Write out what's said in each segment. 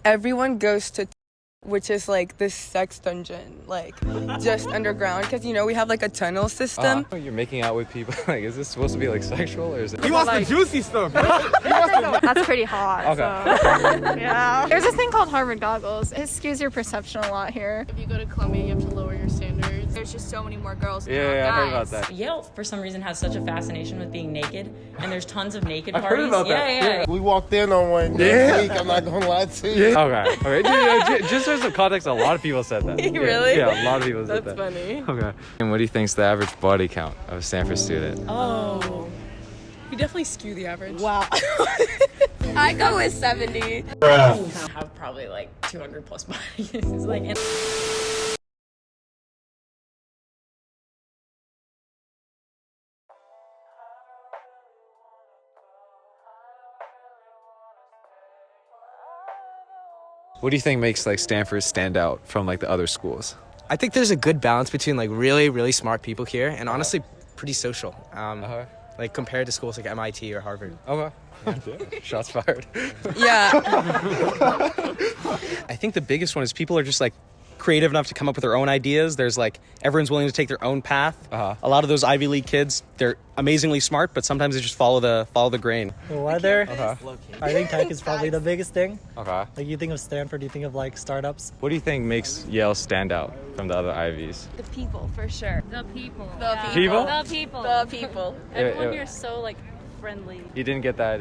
Everyone goes to which is like this sex dungeon, like just underground, because you know we have like a tunnel system. You're making out with people. Like, is this supposed to be like sexual or is it? He wants the juicy stuff. That's pretty hot. Okay. So. Yeah. There's this thing called Harvard goggles. It skews your perception a lot here. If you go to Columbia, you have to lower your standards. There's just so many more girls. Yeah, I heard about that. Yale, for some reason, has such a fascination with being naked, and there's tons of naked I've parties. heard about that. Yeah. We walked in on one this week, I'm not gonna lie to you. Okay. Dude, just for some context, a lot of people said that. Really? Yeah, a lot of people said that. That's funny. Okay. And what do you think's the average body count of a Stanford student? Oh. You definitely skew the average. Wow. I go with 70. Have probably like 200 plus bodies. It's like. What do you think makes like Stanford stand out from like the other schools? I think there's a good balance between like really, really smart people here and honestly pretty social. Like compared to schools like MIT or Harvard. Okay. Shots fired. Yeah. I think the biggest one is people are just like creative enough to come up with their own ideas. There's like everyone's willing to take their own path. A lot of those Ivy League kids, they're amazingly smart, but sometimes they just follow the grain. The weather, I think tech is probably the biggest thing. Okay. Like you think of Stanford, you think of like startups. What do you think makes Yale stand out from the other Ivies? The people, for sure. The people. The People? The people. The people. Everyone here is so like friendly. You didn't get that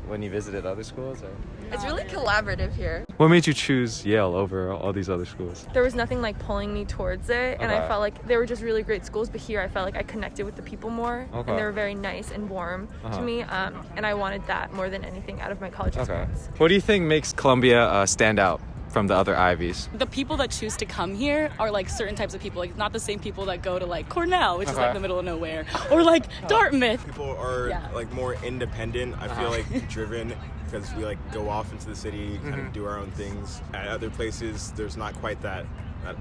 when you visited other schools? Or? It's really collaborative here. What made you choose Yale over all these other schools? There was nothing like pulling me towards it, and I felt like they were just really great schools, but here I felt like I connected with the people more, and they were very nice and warm to me, and I wanted that more than anything out of my college experience. What do you think makes Columbia stand out from the other Ivies? The people that choose to come here are like certain types of people, like not the same people that go to like Cornell, which is like the middle of nowhere, or like Dartmouth. People are like more independent. I feel like driven because we like go off into the city, kind of do our own things. At other places, there's not quite that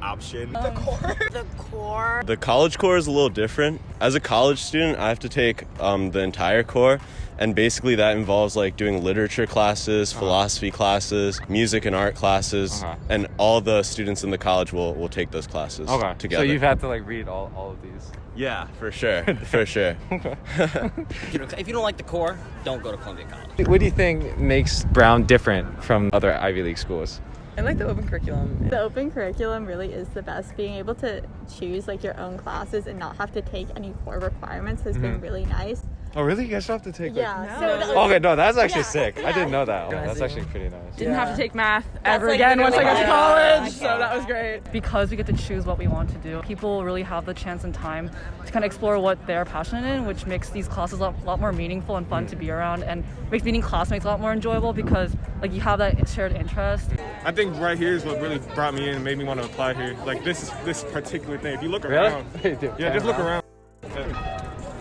option. The college core is a little different. As a college student, I have to take the entire core, and basically that involves like doing literature classes, philosophy classes, music and art classes, and all the students in the college will take those classes together. So you've had to like read all of these? Yeah, for sure, for sure. If you don't like the core, don't go to Columbia College. What do you think makes Brown different from other Ivy League schools? I like the open curriculum. The open curriculum really is the best. Being able to choose like your own classes and not have to take any core requirements has been really nice. Oh, really? You guys don't have to take Okay, no, that's actually sick. I didn't know that. Okay, that's actually pretty nice. Didn't have to take math ever again once I got to college, so that was great. Because we get to choose what we want to do, people really have the chance and time to kind of explore what they're passionate in, which makes these classes a lot more meaningful and fun to be around, and makes meeting classmates a lot more enjoyable because like you have that shared interest. I think right here is what really brought me in and made me want to apply here. Like this particular thing. If you look around, just look around.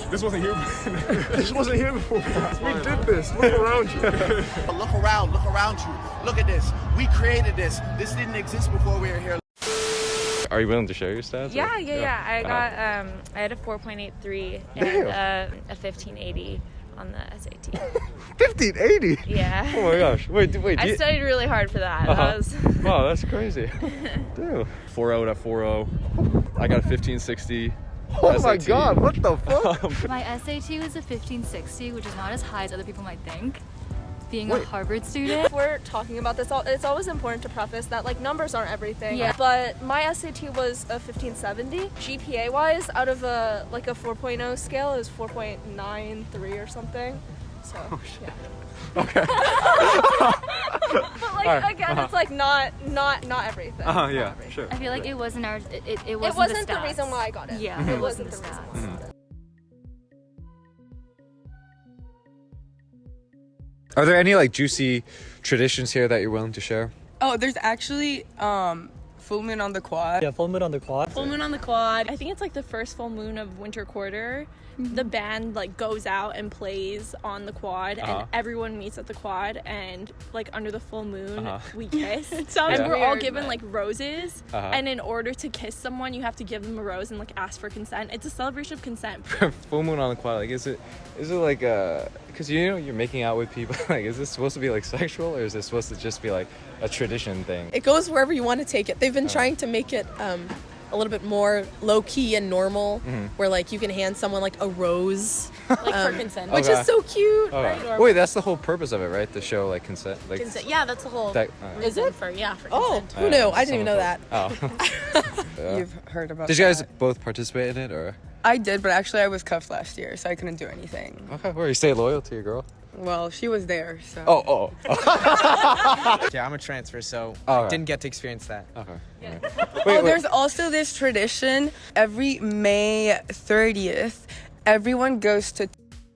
This wasn't here. This wasn't here before. We did this. Look around you. Look around you. Look at this. We created this. This didn't exist before we were here. Are you willing to share your stats? Yeah. I had a 4.83 and a 1580 on the SAT. 1580? Yeah. Oh my gosh. Wait. I studied really hard for that. Wow, that's crazy. Dude. 4.0 at 4.0. I got a 1560. Oh my god, what the fuck? My SAT was a 1560, which is not as high as other people might think. Being a Harvard student. If we're talking about this, it's always important to preface that like numbers aren't everything. Yeah. But my SAT was a 1570. GPA wise, out of a 4.0 scale, it was 4.93 or something. So yeah. Okay. But like again, it's like not everything. Yeah, sure. I feel like it wasn't it wasn't the reason why I got it. Yeah, it wasn't the reason why. Are there any like juicy traditions here that you're willing to share? Oh, there's actually full moon on the quad. Yeah, full moon on the quad. Full moon on the quad. I think it's like the first full moon of winter quarter. The band like goes out and plays on the quad, and everyone meets at the quad, and like under the full moon we kiss. It sounds and we're weird, all given like roses, and in order to kiss someone you have to give them a rose and like ask for consent. It's a celebration of consent. Full moon on the quad, like is it like because you're making out with people, like is this supposed to be like sexual, or is this supposed to just be like a tradition thing. It goes wherever you want to take it. They've been trying to make it a little bit more low-key and normal, where like you can hand someone like a rose, like for consent, which is so cute. Right? Wait, that's the whole purpose of it, right? To show like consent. Like, Consent. Yeah, that's the whole. Is it for consent? Who knew? I didn't even know that. You've heard about Did you guys both participate in it, or? I did, but actually I was cuffed last year, so I couldn't do anything. Okay, well, you stay loyal to your girl. Well, she was there, so. Yeah, I'm a transfer, so didn't get to experience that. Okay. There's also this tradition. Every May 30th, everyone goes to,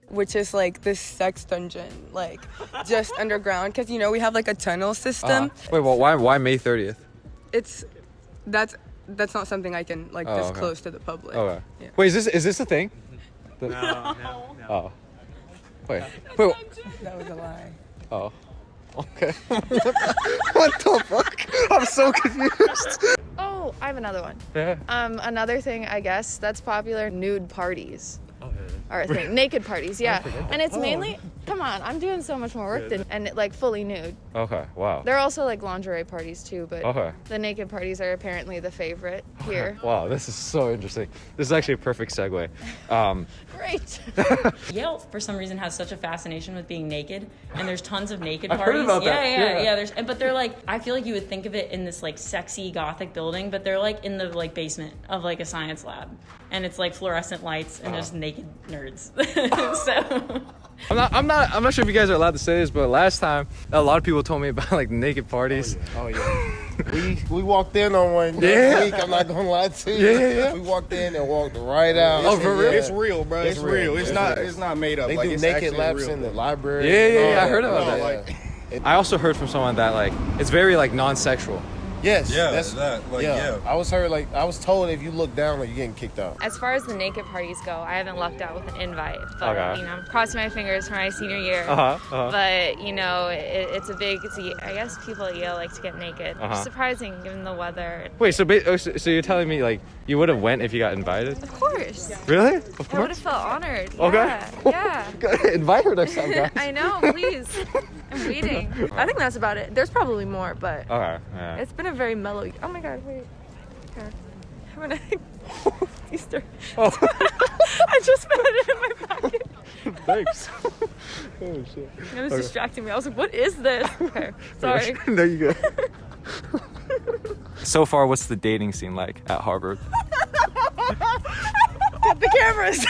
which is like this sex dungeon, like just underground, because we have like a tunnel system. Wait, well, why May 30th? That's not something I can like disclose to the public. Okay. Yeah. Wait, is this a thing? No. Oh. Wait. That was a lie. Oh. Okay. What the fuck? I'm so confused. Oh, I have another one. Yeah. Another thing, I guess, that's popular, nude parties. Or naked parties, yeah. And it's mainly, come on, I'm doing so much more work and like fully nude. Okay, wow. There are also like lingerie parties too, but Okay. the naked parties are apparently the favorite here. Wow, this is so interesting. This is actually a perfect segue. Great. Yale, for some reason, has such a fascination with being naked, and there's tons of naked I've parties. heard about that. Yeah. But they're like, I feel like you would think of it in this like sexy gothic building, but they're like in the like basement of like a science lab, and it's like fluorescent lights and just naked nerds. So. I'm not sure if you guys are allowed to say this, but last time a lot of people told me about like naked parties. Oh yeah. We walked in on one week. I'm not gonna lie to you. Yeah. We walked in and walked right out. Oh, for real? It's real, bro. It's real. It's not made up. They like, do it's naked actually laps real. in the library. Yeah. I heard about that. Like, I also heard from someone that like it's very like non-sexual. Yes. Yeah, that's that. Like, yeah. I was told if you look down, like you're getting kicked out. As far as the naked parties go, I haven't lucked out with an invite, but Okay. I'm crossing my fingers for my senior year. But it's I guess people at Yale like to get naked. Which is surprising given the weather. Wait, so you're telling me like you would have went if you got invited? Of course. Really? Of course. I would have felt honored. Okay. Yeah. Invite her next time, guys. I know. Please. I'm waiting. I think that's about it. There's probably more, but Okay. Yeah. it's been a very mellow. Oh my god, wait. Here. I'm gonna Easter. I just put it in my pocket. Thanks. Oh shit. It was distracting me. I was like, what is this? Okay. Sorry. No, you good. So far, what's the dating scene like at Harvard? Get the cameras.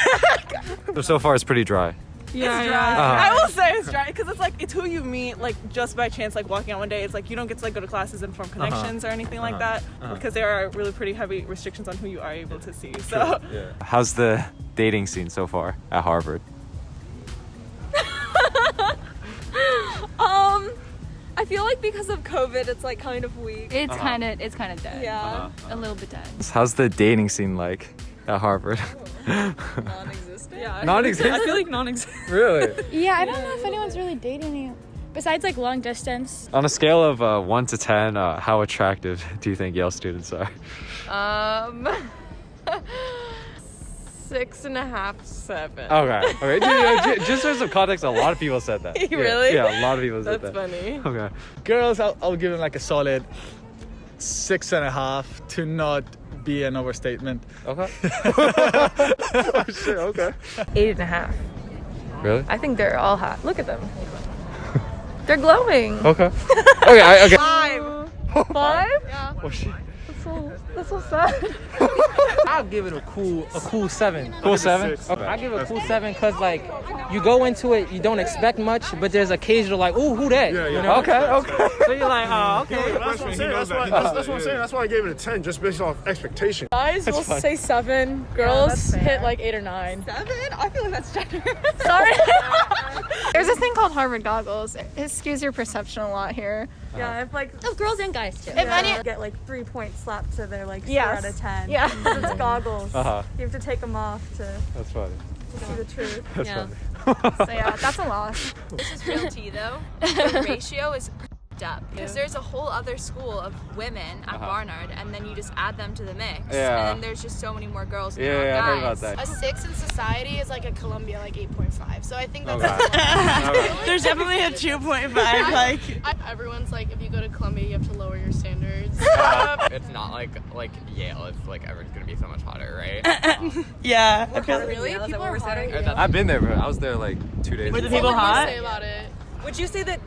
So far, it's pretty dry. Yeah, It's dry. I will say it's dry because it's who you meet like just by chance, like walking out one day. It's like you don't get to like go to classes and form connections or anything like that because there are really pretty heavy restrictions on who you are able to see. So How's the dating scene so far at Harvard? I feel like because of COVID, it's like kind of weak. It's kind of dead. Yeah. A little bit dead. How's the dating scene like at Harvard? Non-existent. yeah, Non-existent? I feel like non-existent. Really? Yeah, I don't know if anyone's really dating you. Besides like long distance. On a scale of 1 to 10, how attractive do you think Yale students are? 6.5, 7. Okay. Just for some context, a lot of people said that. Really? Yeah, a lot of people said That's that. funny. Okay. Girls, I'll give them like a solid 6.5 to not be an overstatement. Okay. Oh shit, okay. 8.5. Really? I think they're all hot. Look at them. They're glowing. Okay. Okay. 5. 5? Yeah. Oh shit. That's so sad. I'll give it a cool 7. Cool 7? Okay. I give it a cool 7 because like you go into it, you don't expect much, but there's occasional like, ooh, who that? Yeah. You know? Okay. So you're like, oh, okay. That's what I'm saying. That's what I'm saying. That's why I gave it a 10, just based off expectation. Guys will say 7. Girls hit like 8 or 9. 7? I feel like that's generous. Sorry. There's this thing called Harvard goggles. It skews your perception a lot here. Yeah, if like girls and guys too. if any get like 3 points slapped to their like 4 out of 10. Yeah. It's goggles. Uh-huh. You have to take them off to That's funny. see the truth. That's funny. So yeah, that's a loss. This is real tea though. The ratio is fucked up because there's a whole other school of women at Barnard, and then you just add them to the mix, and then there's just so many more girls and guys. I heard about that. A 6 in society is like a Columbia, like 8.5. So I think that's There's definitely a 2.5. Like everyone's like, if you go to Columbia, you have to lower your standards. It's not like Yale. It's like everyone's gonna be so much hotter, right? yeah. Really? People are hotter. I've been there, but I was there like 2 days. Were the ago. people What hot? do you say about it? Would you say that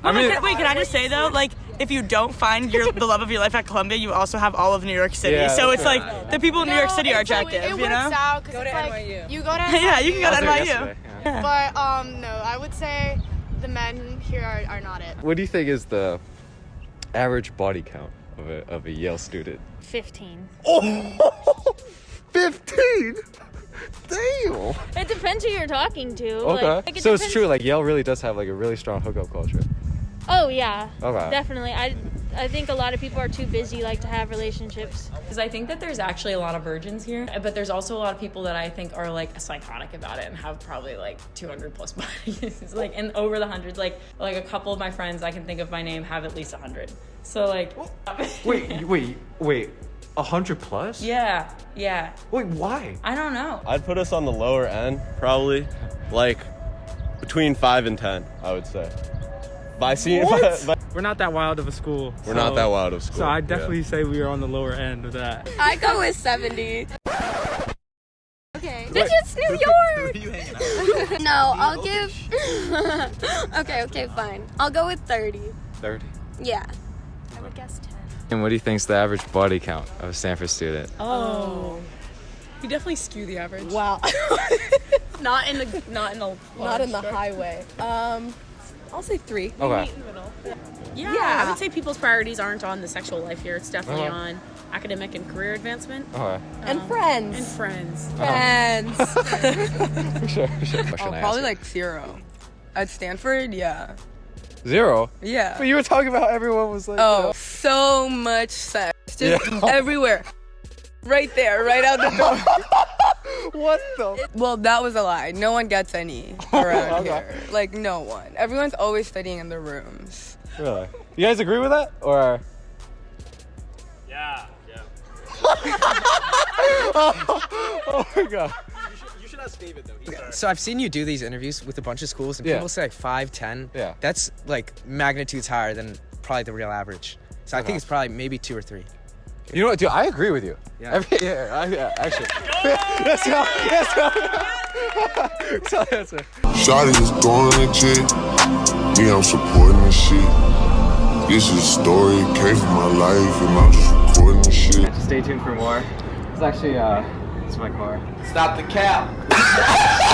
I mean, wait, can I just say though, like, if you don't find the love of your life at Columbia, you also have all of New York City. Yeah, so it's true. like the people in New York City are attractive, It you works know? out because it's like NYU. you go to Yeah, you can go to NYU. Yesterday, yeah. But no, I would say the men here are not it. What do you think is the average body count of a Yale student? 15. Oh, 15? Damn. It depends who you're talking to. Okay. Like, it So it's depends- true, like Yale really does have like a really strong hookup culture. Oh yeah. Okay. Definitely. I think a lot of people are too busy like to have relationships. Because I think that there's actually a lot of virgins here, but there's also a lot of people that I think are like psychotic about it and have probably like 200 plus bodies, like, and over the hundreds. Like a couple of my friends I can think of by name have at least 100. So like. Wait. 100 plus? Yeah. Wait, why? I don't know. I'd put us on the lower end, probably, like between 5 and 10, I would say. We're not that wild of a school. We're not that wild of school. So I definitely say we are on the lower end of that. I go with 70. Okay. Bitch, it's New York! Who are you hanging out? No, I'll give... okay, fine. I'll go with 30. 30. Yeah. I would guess 10. And what do you think is the average body count of a Stanford student? Oh. You definitely skew the average. Wow. Not in the highway. I'll say 3. Okay. Yeah, I would say people's priorities aren't on the sexual life here. It's definitely on academic and career advancement. Okay. And friends. For sure. Probably like 0. At Stanford, yeah. 0? Yeah. But you were talking about everyone was like... So much sex. Just everywhere. Right there, right out the door. What the? Well, that was a lie. No one gets any around here. Like, no one. Everyone's always studying in their rooms. Really? You guys agree with that? Or... Yeah. oh my god. You should ask David though. So I've seen you do these interviews with a bunch of schools, and people say like 5, 10. Yeah. That's like magnitudes higher than probably the real average. So I think it's probably maybe 2 or 3. You know what, dude? I agree with you. Yeah. Actually. Let's go. Shawty is going legit. Me, I'm supporting this shit. This is a story, came from my life, and I'm just recording this shit. Stay tuned for more. It's actually, it's my car. Stop the cap.